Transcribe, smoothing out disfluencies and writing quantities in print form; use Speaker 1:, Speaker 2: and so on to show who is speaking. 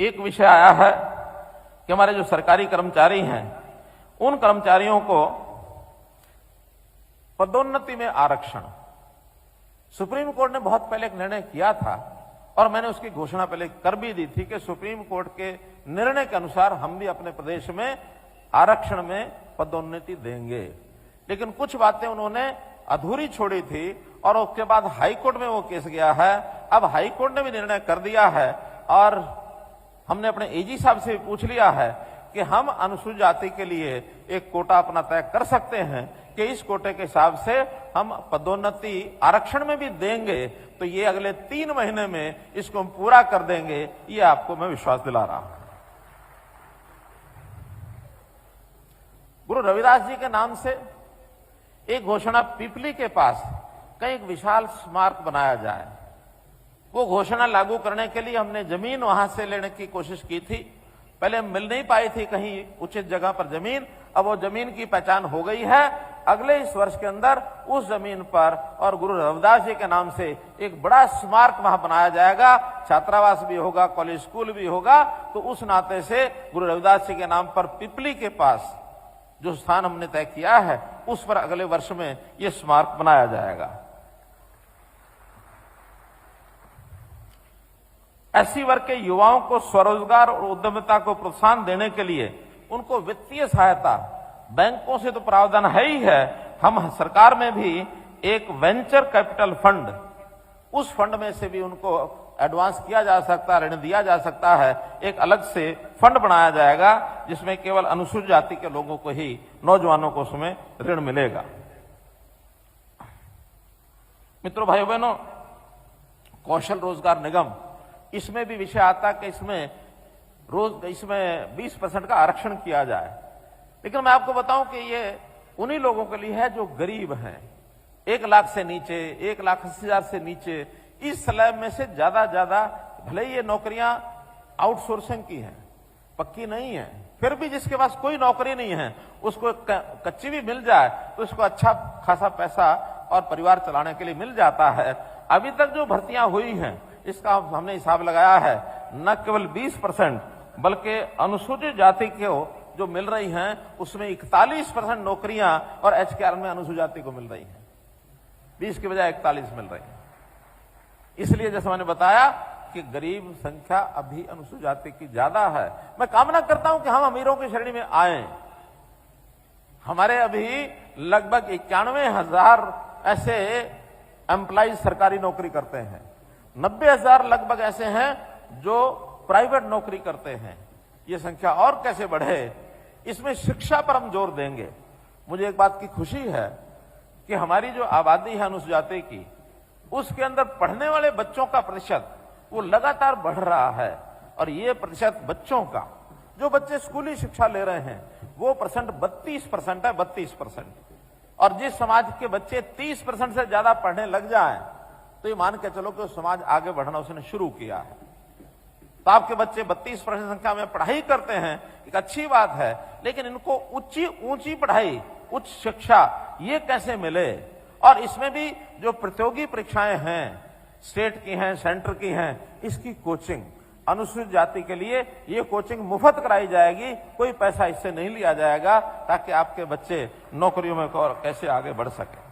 Speaker 1: एक विषय आया है कि हमारे जो सरकारी कर्मचारी हैं उन कर्मचारियों को पदोन्नति में आरक्षण, सुप्रीम कोर्ट ने बहुत पहले एक निर्णय किया था और मैंने उसकी घोषणा पहले कर भी दी थी कि सुप्रीम कोर्ट के निर्णय के अनुसार हम भी अपने प्रदेश में आरक्षण में पदोन्नति देंगे। लेकिन कुछ बातें उन्होंने अधूरी छोड़ी थी और उसके बाद हाईकोर्ट में वो केस गया है। अब हाईकोर्ट ने भी निर्णय कर दिया है और हमने अपने एजी साहब से पूछ लिया है कि हम अनुसूचित जाति के लिए एक कोटा अपना तय कर सकते हैं कि इस कोटे के हिसाब से हम पदोन्नति आरक्षण में भी देंगे, तो ये अगले 3 महीने में इसको हम पूरा कर देंगे, ये आपको मैं विश्वास दिला रहा हूं। गुरु रविदास जी के नाम से एक घोषणा पिपली के पास कहीं एक विशाल स्मारक बनाया जाए, वो घोषणा लागू करने के लिए हमने जमीन वहां से लेने की कोशिश की थी। पहले मिल नहीं पाई थी कहीं उचित जगह पर जमीन, अब वो जमीन की पहचान हो गई है। अगले इस वर्ष के अंदर उस जमीन पर और गुरु रविदास जी के नाम से एक बड़ा स्मारक वहां बनाया जाएगा, छात्रावास भी होगा, कॉलेज स्कूल भी होगा। तो उस नाते से गुरु रविदास जी के नाम पर पिपली के पास जो स्थान हमने तय किया है उस पर अगले वर्ष में यह स्मारक बनाया जाएगा। एससी वर्ग के युवाओं को स्वरोजगार और उद्यमिता को प्रोत्साहन देने के लिए उनको वित्तीय सहायता, बैंकों से तो प्रावधान है ही है, हम सरकार में भी एक वेंचर कैपिटल फंड, उस फंड में से भी उनको एडवांस किया जा सकता है, ऋण दिया जा सकता है। एक अलग से फंड बनाया जाएगा जिसमें केवल अनुसूचित जाति के लोगों को ही, नौजवानों को उसमें ऋण मिलेगा। मित्रों, भाइयों बहनों, कौशल रोजगार निगम, इसमें भी विषय आता कि इसमें 20% का आरक्षण किया जाए। लेकिन मैं आपको बताऊं कि ये उन्हीं लोगों के लिए है जो गरीब हैं, 1 लाख से नीचे, 1,80,000 से नीचे, इस स्लैब में से ज्यादा भले ही ये नौकरियां आउटसोर्सिंग की हैं, पक्की नहीं है, फिर भी जिसके पास कोई नौकरी नहीं है उसको कच्ची भी मिल जाए तो उसको अच्छा खासा पैसा और परिवार चलाने के लिए मिल जाता है। अभी तक जो भर्तियां हुई हैं इसका हमने हिसाब लगाया है, न केवल 20% बल्कि अनुसूचित जाति को जो मिल रही हैं उसमें 41% नौकरियां और एचकेआर में अनुसूचित जाति को मिल रही हैं, 20 की बजाय 41 मिल रही है। इसलिए जैसे मैंने बताया कि गरीब संख्या अभी अनुसूचित जाति की ज्यादा है। मैं कामना करता हूं कि हम अमीरों की श्रेणी में आए। हमारे अभी लगभग 91,000 ऐसे एम्प्लॉइज सरकारी नौकरी करते हैं, 90,000 लगभग ऐसे हैं जो प्राइवेट नौकरी करते हैं। ये संख्या और कैसे बढ़े, इसमें शिक्षा पर हम जोर देंगे। मुझे एक बात की खुशी है कि हमारी जो आबादी है अनुसूचित जाति की, उसके अंदर पढ़ने वाले बच्चों का प्रतिशत वो लगातार बढ़ रहा है और ये प्रतिशत बच्चों का, जो बच्चे स्कूली शिक्षा ले रहे हैं वो परसेंट 32% है, 32%। और जिस समाज के बच्चे 30% से ज्यादा पढ़ने लग जाएं तो ये मान के चलो कि समाज आगे बढ़ना उसने शुरू किया है। तो आपके बच्चे 32% संख्या में पढ़ाई करते हैं, एक अच्छी बात है, लेकिन इनको ऊंची पढ़ाई, उच्च शिक्षा ये कैसे मिले। और इसमें भी जो प्रतियोगी परीक्षाएं हैं, स्टेट की हैं, सेंटर की हैं, इसकी कोचिंग अनुसूचित जाति के लिए ये कोचिंग मुफ्त कराई जाएगी, कोई पैसा इससे नहीं लिया जाएगा, ताकि आपके बच्चे नौकरियों में कैसे आगे बढ़ सके।